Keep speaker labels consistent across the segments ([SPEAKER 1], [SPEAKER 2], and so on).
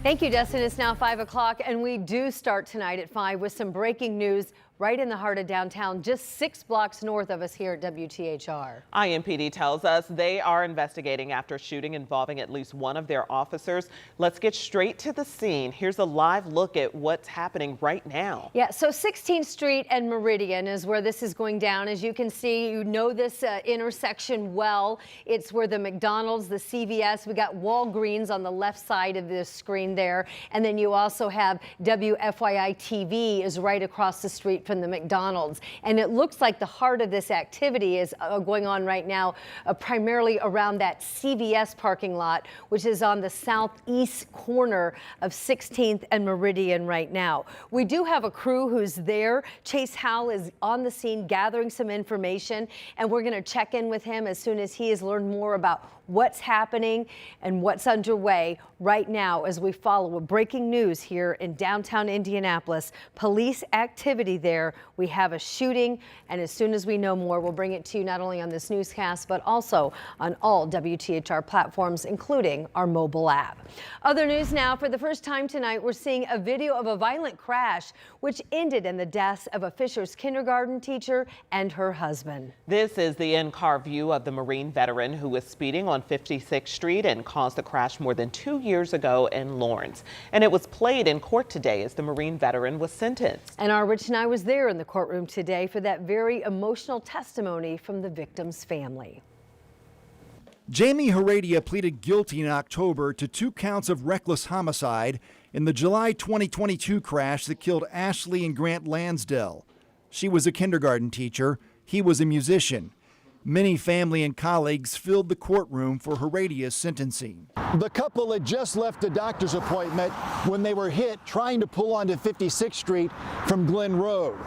[SPEAKER 1] Thank you, Dustin. It's now 5 o'clock, and we do start tonight at 5 with some breaking news right in the heart of downtown, just 6 blocks north of us here at WTHR.
[SPEAKER 2] IMPD tells us they are investigating after a shooting involving at least one of their officers. Let's get straight to the scene. Here's a live look at what's happening right now.
[SPEAKER 1] Yeah, so 16th Street and Meridian is where this is going down. As you can see, you know this intersection well. It's where the McDonald's, the CVS, we got Walgreens on the left side of this screen there. And then you also have WFYI TV is right across the street from the McDonald's. And it looks like the heart of this activity is going on right now, primarily around that CVS parking lot, which is on the southeast corner of 16th and Meridian right now. We do have a crew who's there. Chase Howell is on the scene gathering some information, and we're going to check in with him as soon as he has learned more about what's happening and what's underway right now as we follow a breaking news here in downtown Indianapolis. Police activity there. We have a shooting, and as soon as we know more, we'll bring it to you not only on this newscast, but also on all WTHR platforms, including our mobile app. Other news now. For the first time tonight, we're seeing a video of a violent crash which ended in the deaths of a Fishers kindergarten teacher and her husband.
[SPEAKER 2] This is the in-car view of the Marine veteran who was speeding on 56th Street and caused the crash more than 2 years ago in Lawrence. And it was played in court today as the Marine veteran was sentenced.
[SPEAKER 1] And our Rich and I was there in the courtroom today for that very emotional testimony from the victim's family.
[SPEAKER 3] Jamie Heredia pleaded guilty in October to 2 counts of reckless homicide in the July 2022 crash that killed Ashley and Grant Lansdell. She was a kindergarten teacher. He was a musician. Many family and colleagues filled the courtroom for Heredia's sentencing.
[SPEAKER 4] The couple had just left a doctor's appointment when they were hit trying to pull onto 56th Street from Glen Road.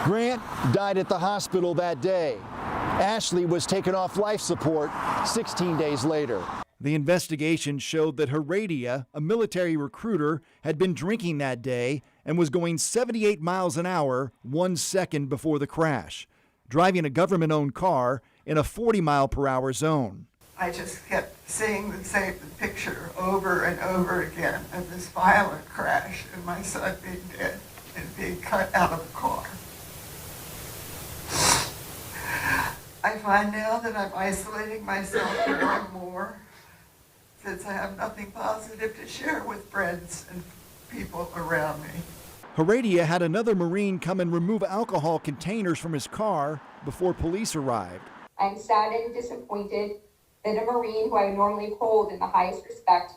[SPEAKER 4] Grant died at the hospital that day. Ashley was taken off life support 16 days later.
[SPEAKER 3] The investigation showed that Heredia, a military recruiter, had been drinking that day and was going 78 miles an hour 1 second before the crash, driving a government-owned car in a 40-mile-per-hour zone.
[SPEAKER 5] I just kept seeing the same picture over and over again of this violent crash and my son being dead and being cut out of the car. I find now that I'm isolating myself more and more since I have nothing positive to share with friends and people around me.
[SPEAKER 3] Heredia had another Marine come and remove alcohol containers from his car before police arrived.
[SPEAKER 6] I'm sad and disappointed that a Marine who I would normally hold in the highest respect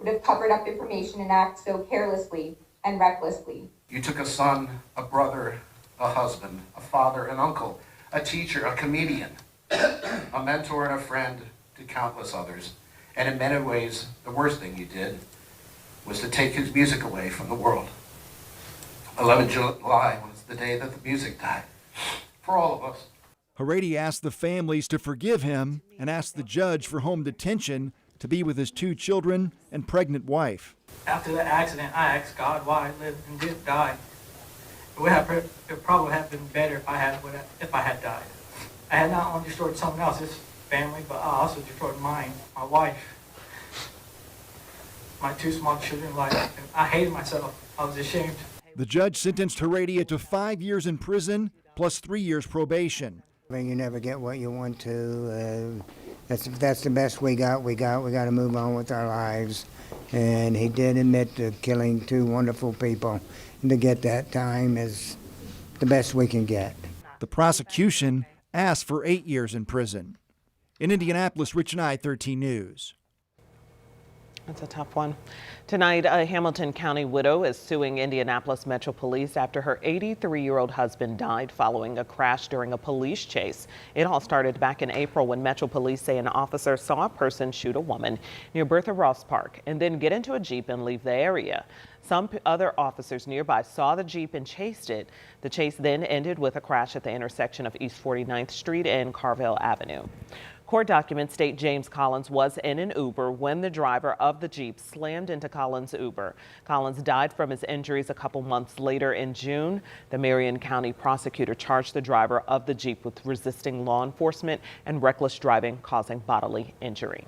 [SPEAKER 6] would have covered up information and act so carelessly and recklessly.
[SPEAKER 7] You took a son, a brother, a husband, a father, an uncle, a teacher, a comedian, a mentor and a friend to countless others. And in many ways, the worst thing you did was to take his music away from the world. 11 July was the day that the music died, for all of us.
[SPEAKER 3] Heredia asked the families to forgive him and asked the judge for home detention to be with his 2 children and pregnant wife.
[SPEAKER 8] After the accident, I asked God why I lived and didn't die. It would probably have been better if I had died. I had not only destroyed someone else's family, but I also destroyed mine, my wife, my 2 small children. I hated myself. I was ashamed.
[SPEAKER 3] The judge sentenced Heredia to 5 years in prison plus 3 years probation.
[SPEAKER 9] You never get what you want to. That's the best we got. We got to move on with our lives. And he did admit to killing 2 wonderful people. And to get that time is the best we can get.
[SPEAKER 3] The prosecution asked for 8 years in prison. In Indianapolis, Rich and I, 13 News.
[SPEAKER 2] That's a tough one. Tonight, a Hamilton County widow is suing Indianapolis Metro Police after her 83-year-old husband died following a crash during a police chase. It all started back in April when Metro Police say an officer saw a person shoot a woman near Bertha Ross Park and then get into a Jeep and leave the area. Some other officers nearby saw the Jeep and chased it. The chase then ended with a crash at the intersection of East 49th Street and Carville Avenue. Court documents state James Collins was in an Uber when the driver of the Jeep slammed into Collins' Uber. Collins died from his injuries a couple months later in June. The Marion County prosecutor charged the driver of the Jeep with resisting law enforcement and reckless driving causing bodily injury.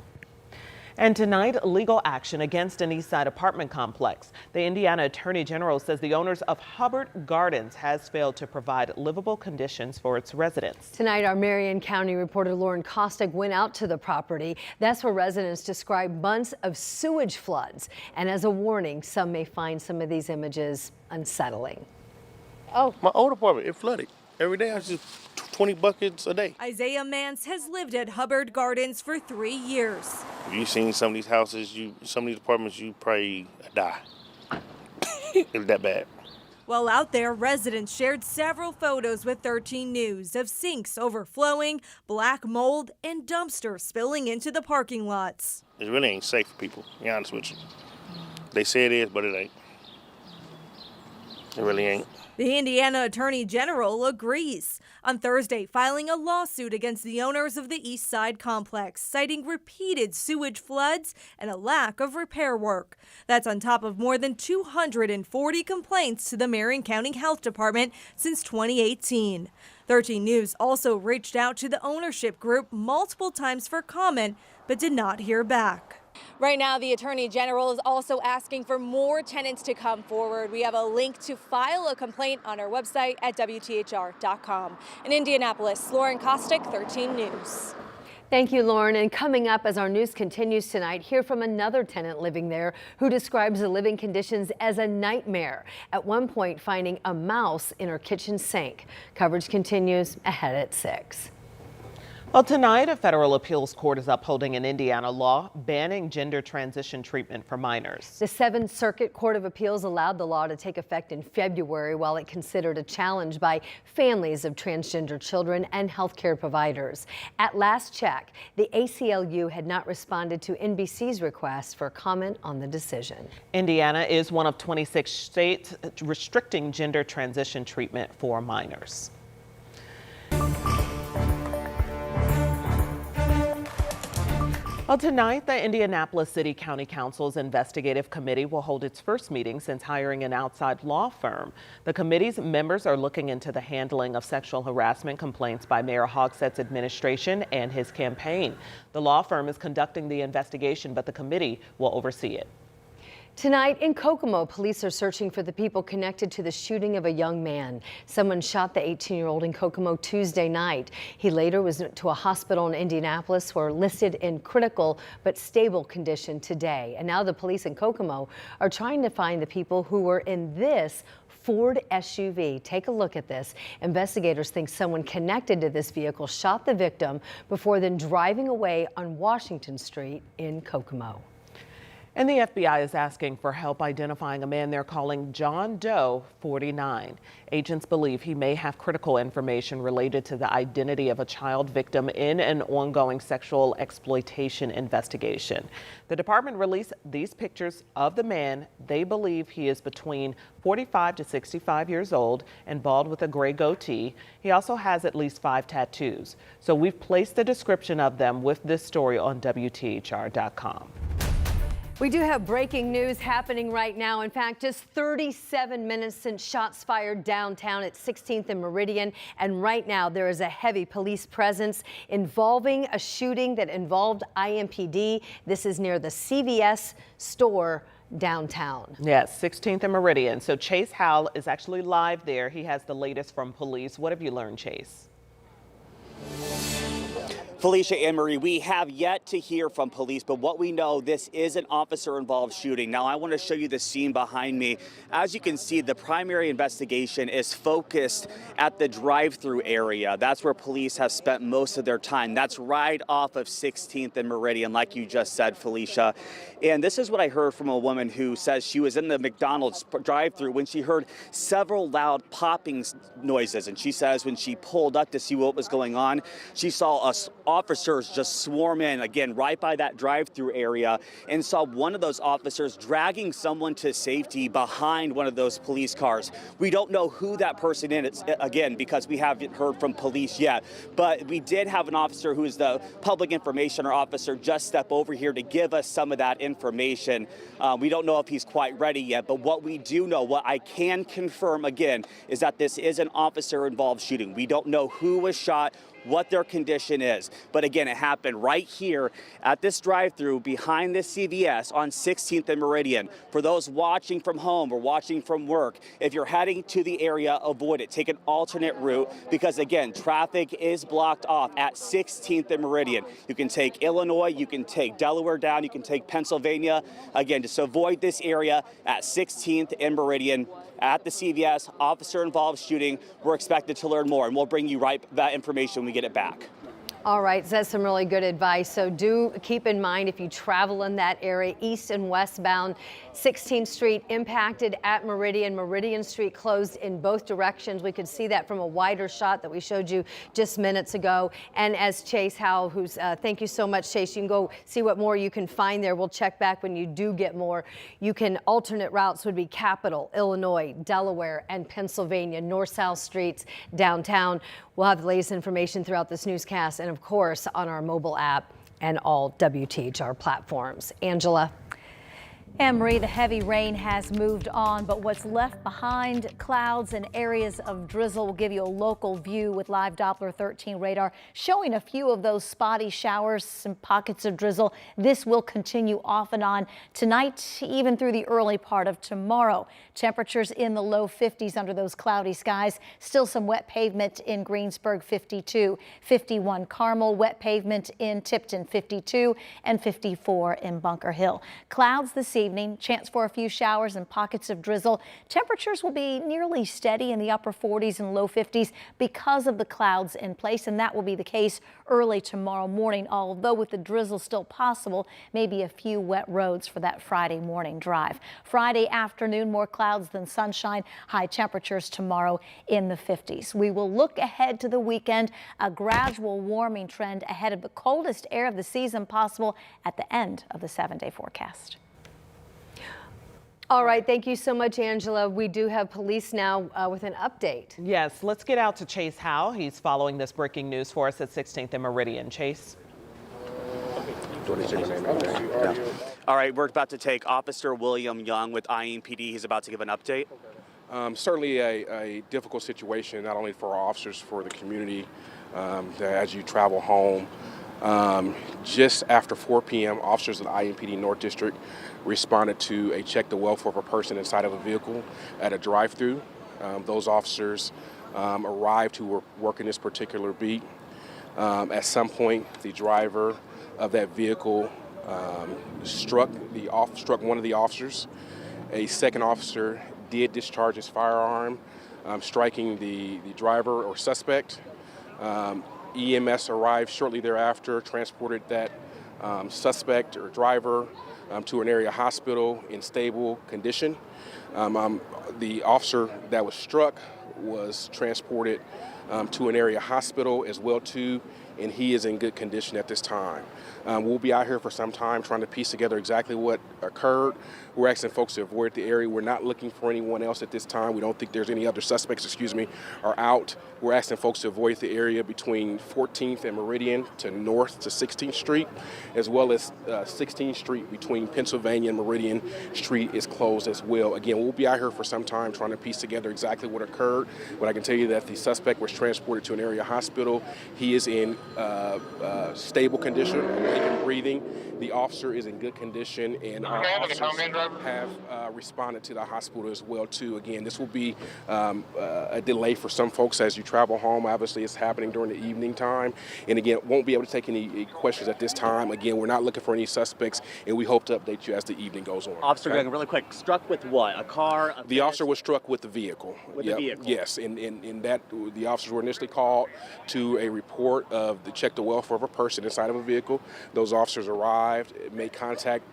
[SPEAKER 2] And tonight, legal action against an Eastside apartment complex. The Indiana Attorney General says the owners of Hubbard Gardens has failed to provide livable conditions for its residents.
[SPEAKER 1] Tonight, our Marion County reporter Lauren Kostick went out to the property. That's where residents describe months of sewage floods. And as a warning, some may find some of these images unsettling.
[SPEAKER 10] Oh, my old apartment, it flooded. Every day I just 20 buckets a day.
[SPEAKER 11] Isaiah Mance has lived at Hubbard Gardens for 3 years.
[SPEAKER 10] If you've seen some of these houses, some of these apartments, you probably die. It's that bad.
[SPEAKER 11] While out there, residents shared several photos with 13 News of sinks overflowing, black mold, and dumpsters spilling into the parking lots.
[SPEAKER 10] It really ain't safe for people, to be honest with you. They say it is, but it ain't. It really ain't.
[SPEAKER 11] The Indiana Attorney General agrees. On Thursday, filing a lawsuit against the owners of the East Side complex, citing repeated sewage floods and a lack of repair work. That's on top of more than 240 complaints to the Marion County Health Department since 2018. 13 News also reached out to the ownership group multiple times for comment, but did not hear back.
[SPEAKER 12] Right now, the Attorney General is also asking for more tenants to come forward. We have a link to file a complaint on our website at WTHR.com. In Indianapolis, Lauren Kostick, 13 News.
[SPEAKER 1] Thank you, Lauren. And coming up as our news continues tonight, hear from another tenant living there who describes the living conditions as a nightmare. At one point, finding a mouse in her kitchen sink. Coverage continues ahead at 6.
[SPEAKER 2] Well, tonight, a federal appeals court is upholding an Indiana law banning gender transition treatment for minors.
[SPEAKER 1] The 7th Circuit Court of Appeals allowed the law to take effect in February while it considered a challenge by families of transgender children and healthcare providers. At last check, the ACLU had not responded to NBC's request for comment on the decision.
[SPEAKER 2] Indiana is one of 26 states restricting gender transition treatment for minors. Well, tonight, the Indianapolis City County Council's investigative committee will hold its first meeting since hiring an outside law firm. The committee's members are looking into the handling of sexual harassment complaints by Mayor Hogsett's administration and his campaign. The law firm is conducting the investigation, but the committee will oversee it.
[SPEAKER 1] Tonight in Kokomo, police are searching for the people connected to the shooting of a young man. Someone shot the 18-year-old in Kokomo Tuesday night. He later was to a hospital in Indianapolis where listed in critical but stable condition today. And now the police in Kokomo are trying to find the people who were in this Ford SUV. Take a look at this. Investigators think someone connected to this vehicle shot the victim before then driving away on Washington Street in Kokomo.
[SPEAKER 2] And the FBI is asking for help identifying a man they're calling John Doe, 49. Agents believe he may have critical information related to the identity of a child victim in an ongoing sexual exploitation investigation. The department released these pictures of the man. They believe he is between 45 to 65 years old and bald with a gray goatee. He also has at least 5 tattoos. So we've placed the description of them with this story on WTHR.com.
[SPEAKER 1] We do have breaking news happening right now. In fact, just 37 minutes since shots fired downtown at 16th and Meridian. And right now there is a heavy police presence involving a shooting that involved IMPD. This is near the CVS store downtown.
[SPEAKER 2] Yes, 16th and Meridian. So Chase Howell is actually live there. He has the latest from police. What have you learned, Chase?
[SPEAKER 13] Felicia, Anne-Marie, we have yet to hear from police, but what we know, this is an officer-involved shooting. Now, I want to show you the scene behind me. As you can see, the primary investigation is focused at the drive-through area. That's where police have spent most of their time. That's right off of 16th and Meridian, like you just said, Felicia. And this is what I heard from a woman who says she was in the McDonald's drive-through when she heard several loud popping noises. And she says when she pulled up to see what was going on, she saw us officers just swarm in, again, right by that drive-through area, and saw one of those officers dragging someone to safety behind one of those police cars. We don't know who that person is, again, because we haven't heard from police yet, but we did have an officer who is the public information officer just step over here to give us some of that information. We don't know if he's quite ready yet, but what we do know, what I can confirm again, is that this is an officer-involved shooting. We don't know who was shot, what their condition is. But again, it happened right here at this drive-through behind this CVS on 16th and Meridian. For those watching from home or watching from work, if you're heading to the area, avoid it. Take an alternate route because, again, traffic is blocked off at 16th and Meridian. You can take Illinois, you can take Delaware down, you can take Pennsylvania. Again, just avoid this area at 16th and Meridian. At the CVS, officer-involved shooting. We're expected to learn more, and we'll bring you that information when we get it back.
[SPEAKER 1] All right, so that's some really good advice. So do keep in mind if you travel in that area, east and westbound, 16th Street impacted at Meridian. Meridian Street closed in both directions. We could see that from a wider shot that we showed you just minutes ago. And as Chase Howell, who's, thank you so much, Chase, you can go see what more you can find there. We'll check back when you do get more. You can, alternate routes would be Capitol, Illinois, Delaware, and Pennsylvania, north-south streets downtown. We'll have the latest information throughout this newscast and, of course, on our mobile app and all WTHR platforms. Angela.
[SPEAKER 14] Anne-Marie, the heavy rain has moved on, but what's left behind, clouds and areas of drizzle. Will give you a local view with live Doppler 13 radar showing a few of those spotty showers, some pockets of drizzle. This will continue off and on tonight, even through the early part of tomorrow. Temperatures in the low 50s under those cloudy skies. Still some wet pavement in Greensburg, 52, 51 Carmel, wet pavement in Tipton, 52, and 54 in Bunker Hill. Clouds this evening, chance for a few showers and pockets of drizzle. Temperatures will be nearly steady in the upper 40s and low 50s because of the clouds in place, and that will be the case early tomorrow morning, although with the drizzle still possible, maybe a few wet roads for that Friday morning drive. Friday afternoon, more clouds than sunshine, high temperatures tomorrow in the 50s. We will look ahead to the weekend, a gradual warming trend ahead of the coldest air of the season possible at the end of the 7-day forecast.
[SPEAKER 1] All right, thank you so much, Angela. We do have police now with an update.
[SPEAKER 2] Yes, let's get out to Chase Howell. He's following this breaking news for us at 16th and Meridian. Chase.
[SPEAKER 13] All right, we're about to take Officer William Young with IMPD. He's about to give an update.
[SPEAKER 15] Certainly a difficult situation, not only for our officers, for the community as you travel home. Just after 4 p.m., officers of the IMPD North District responded to a check the welfare of a person inside of a vehicle at a drive-through. Those officers arrived who were working this particular beat. At some point, the driver of that vehicle struck one of the officers. A second officer did discharge his firearm, striking the driver or suspect. EMS arrived shortly thereafter, transported that suspect or driver to an area hospital in stable condition. The officer that was struck was transported to an area hospital as well too, and he is in good condition at this time. We'll be out here for some time trying to piece together exactly what occurred. We're asking folks to avoid the area. We're not looking for anyone else at this time. We don't think there's any other suspects, are out. We're asking folks to avoid the area between 14th and Meridian to north to 16th Street, as well as 16th Street between Pennsylvania and Meridian Street is closed as well. Again, we'll be out here for some time trying to piece together exactly what occurred. But I can tell you that the suspect was transported to an area hospital. He is in stable condition, awake and breathing. The officer is in good condition, and our officers have responded to the hospital as well too. Again, this will be a delay for some folks as you travel home. Obviously, it's happening during the evening time, and again, won't be able to take any questions at this time. Again, we're not looking for any suspects, and we hope to update you as the evening goes on.
[SPEAKER 13] Officer Young, really quick, struck with what? A car?
[SPEAKER 15] The officer was struck with the vehicle.
[SPEAKER 13] With the vehicle?
[SPEAKER 15] Yes, and that the officers were initially called to a report of the check the welfare of a person inside of a vehicle. Those officers arrived, made contact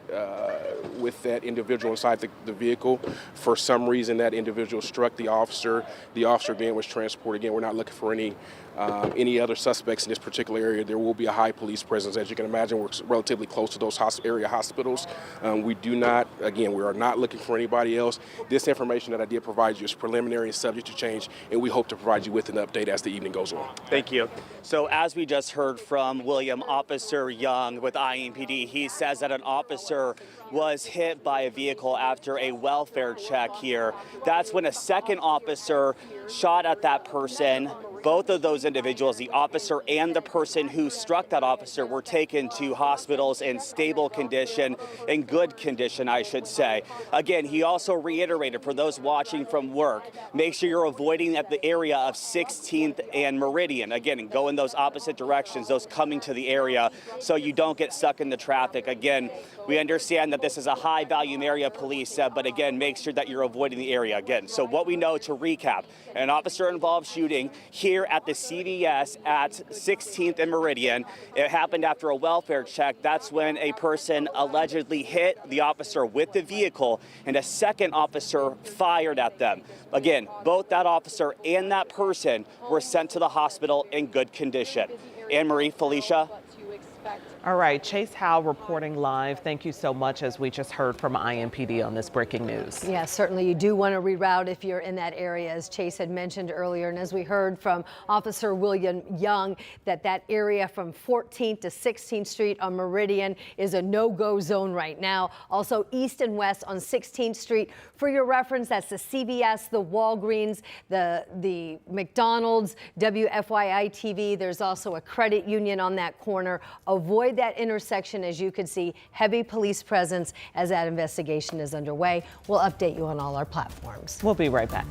[SPEAKER 15] with that individual inside the vehicle. For some reason, that individual struck the officer. The officer again was transported. Again, we're not looking for any other suspects in this particular area. There will be a high police presence. As you can imagine, we're relatively close to those area hospitals. We are not looking for anybody else. This information that I did provide you is preliminary and subject to change, and we hope to provide you with an update as the evening goes on.
[SPEAKER 13] Thank you. So as we just heard from William, Officer Young with IMPD, he says that an officer was hit by a vehicle after a welfare check here. That's when a second officer shot at that person, both of those individuals, the officer and the person who struck that officer, were taken to hospitals in stable condition, in good condition, I should say. Again, he also reiterated for those watching from work, make sure you're avoiding at the area of 16th and Meridian. Again, go in those opposite directions, those coming to the area, so you don't get stuck in the traffic. Again, we understand that this is a high volume area, police, but again, make sure that you're avoiding the area. Again, so what we know, to recap, an officer involved shooting here at the CVS at 16th and Meridian. It happened after a welfare check. That's when a person allegedly hit the officer with the vehicle and a second officer fired at them. Again, both that officer and that person were sent to the hospital in good condition. Anne Marie, Felicia.
[SPEAKER 2] All right, Chase Howe reporting live. Thank you so much, as we just heard from IMPD on this breaking news.
[SPEAKER 1] Yeah, certainly you do want to reroute if you're in that area, as Chase had mentioned earlier. And as we heard from Officer William Young, that area from 14th to 16th Street on Meridian is a no-go zone right now. Also east and west on 16th Street. For your reference, that's the CVS, the Walgreens, the McDonald's, WFYI TV. There's also a credit union on that corner. Avoid that intersection. As you can see, heavy police presence as that investigation is underway. We'll update you on all our platforms.
[SPEAKER 2] We'll be right back.